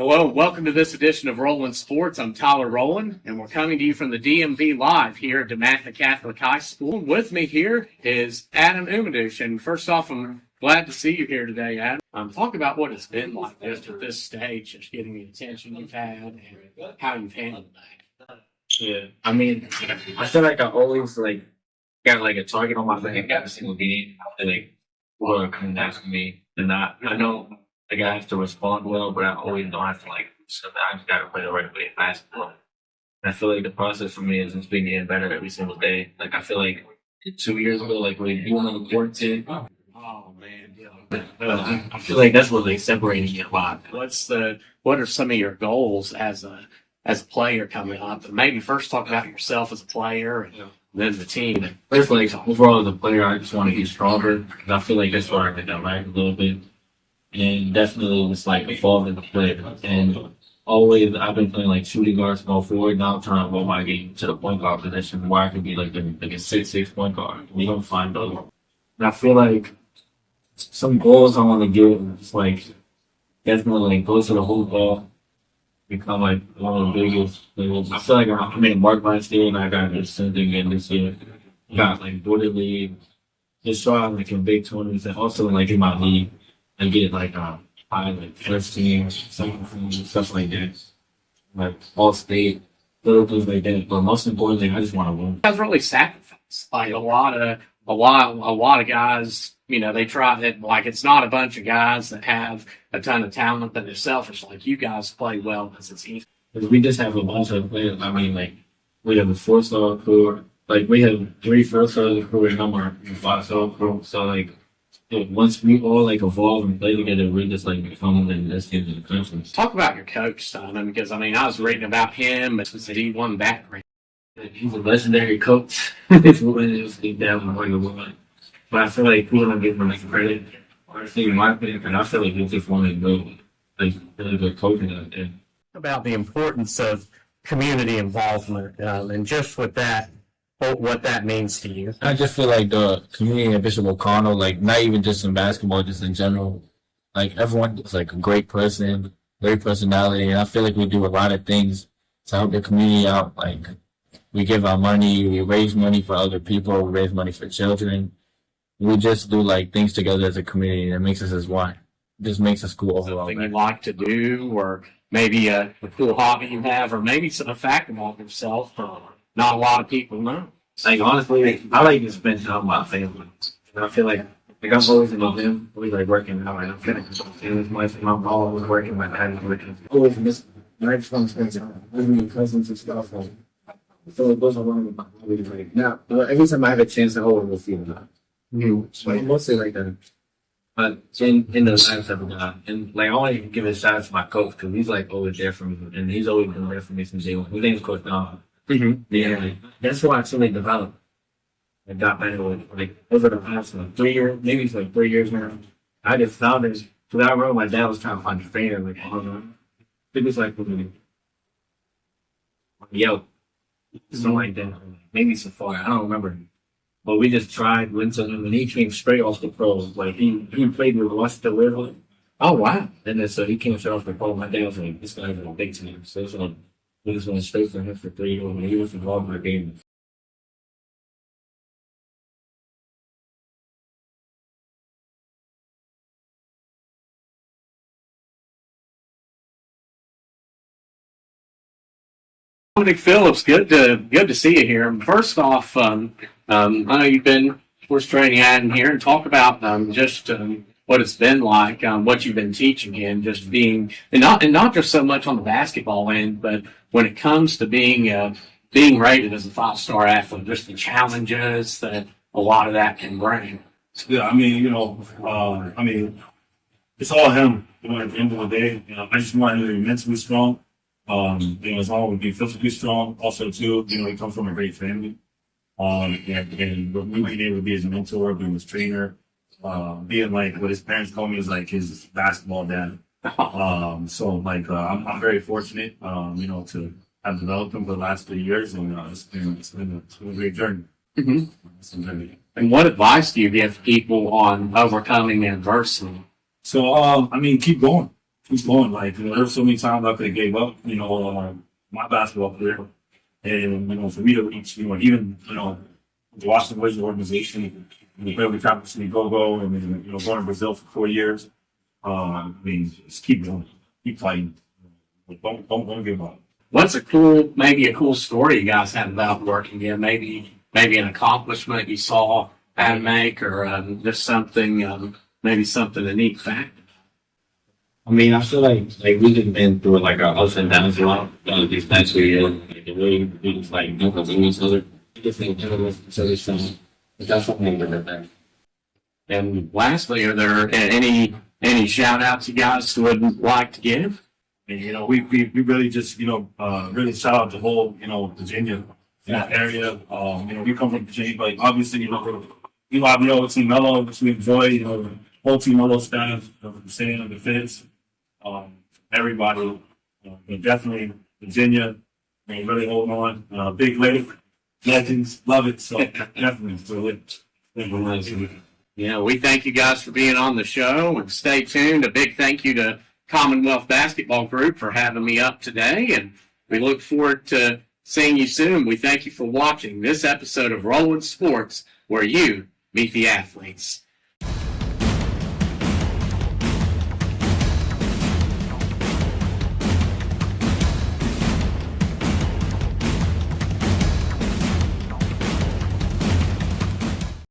Hello, welcome to this edition of Roland Sports. I'm Tyler Rowland, and we're coming to you from the DMV Live here at DeMatha Catholic High School. With me here is Adam Oumiddoch, and first off, I'm glad to see you here today, Adam. Talk about what it's been like just at this stage, just getting the attention you've had and how you've handled that. Yeah, I mean, I feel like I always got a target on my back every single game. I feel like people are coming after me, and I know I have to respond well, but I always don't have to I just gotta play the right way in basketball. And I feel like the process for me is just being getting better every single day. Like I feel like 2 years ago, when you were on the court team. Oh man, yeah. I feel like that's what separated me a lot. What are some of your goals as a player coming up? Maybe first talk about yourself as a player and then the team. First, overall as a player, I just want to get stronger. I feel like that's where I did that right a little bit. And definitely was evolving the play. And always I've been playing shooting guard, small forward. Now I'm trying to roll my game to the point guard position where I could be a 6'6" point guard. You don't find those. And I feel like some goals I want to get is definitely go to the hoop ball, become one of the biggest. I feel like I made a mark last year and I got the same thing again this year. Got Border League, just show out in big tournaments and also in my league. And get high first team, second team, stuff like that. All state, little things like that. But most importantly, I just want to win. Guys really sacrificed. A lot of guys, they try that. It's not a bunch of guys that have a ton of talent that are selfish. You guys play well because it's easy. We just have a bunch of players. We have a 4-star crew. We have 3 first-star crew and I'm a 5-star crew. So once we all evolve and play together, we just become the best teams in the country. Talk about your coach, son, because I was reading about him. It said he won that ring. He's a legendary coach. It's just deep down in the world. But I feel like people don't give him enough credit. Honestly, in my opinion, and I feel like he's just one of the really good coaches out there. About the importance of community involvement, and just with that. What that means to you. I just feel like the community at Bishop O'Connell, not even just in basketball, just in general, everyone is a great person, great personality, and I feel like we do a lot of things to help the community out. We give our money, we raise money for other people, we raise money for children. We just do things together as a community that makes us as one. It just makes us cool overall. Something you like to do, or maybe a cool hobby you have, or maybe a fact about yourself. Not a lot of people know. Honestly, I like to spend time with my family. And I feel like I'm always in the gym, always working out, and I'm feeling my mom always working, my dad is working. Always miss. I just want to spend time with my cousins and stuff. I feel like those are one of my hobbies now. Every time I have a chance, I always will feel that. Mostly like that. But in the lives of God, and I want to give a shout out to my coach because he's always there for me, and he's always been there for me since day one. His name's Coach Dom. Mm-hmm. Yeah, that's why I actually developed and got better with over the past 3 years, maybe it's 3 years now. I just found it because I remember my dad was trying to find a trainer it was yo, something like that. Maybe Safari, I don't remember. But we just tried, went to him, and he came straight off the pros. He played with Washington River. Oh wow! And then so he came straight off the pro. My dad was this guy's a big team, so it's we just went straight for him for 3 years, and he was involved in the game. Dominic Phillips, good to see you here. First off, I know you've been, of course, training Adam here, and talk about what it's been like, what you've been teaching him, just being, and not just so much on the basketball end, but when it comes to being rated as a 5-star athlete, just the challenges that a lot of that can bring. Yeah, it's all him. At the end of the day, I just want him to be mentally strong. As long as be physically strong. Also, too, he comes from a great family. And with me being able to be his mentor, being his trainer, being what his parents call me is his basketball dad. I'm very fortunate, to have developed him for the last 3 years, and it's been a great journey. Mm-hmm. And what advice do you give people on overcoming adversity? So, keep going. keep going. Like, there's so many times I could have gave up, my basketball career. And, for me to reach, even, the Washington Wizards organization, play with the Capital City Go-Go, and then, going to Brazil for 4 years. Just keep going, keep fighting. Don't give up. What's maybe a cool story you guys had about working here? Maybe an accomplishment you saw Adam make, or just something, maybe something a neat fact. I mean, I feel like we've been through like our ups and downs a lot these past 2 years. Like the way we just like do with each other. Just like so it's definitely good there. And lastly, are there any shout outs you guys would like to give? And, we really just, really shout out the whole, Virginia in that area. We come from Virginia, but obviously, we love Team Mello, which we enjoy, the whole Team Mello staff, from Sam, the Fitz, everybody, but definitely Virginia, really hold on. Big Lake, legends, love it, so definitely, so it. Yeah, we thank you guys for being on the show, and stay tuned. A big thank you to Commonwealth Basketball Group for having me up today, and we look forward to seeing you soon. We thank you for watching this episode of Rollin' Sports, where you meet the athletes.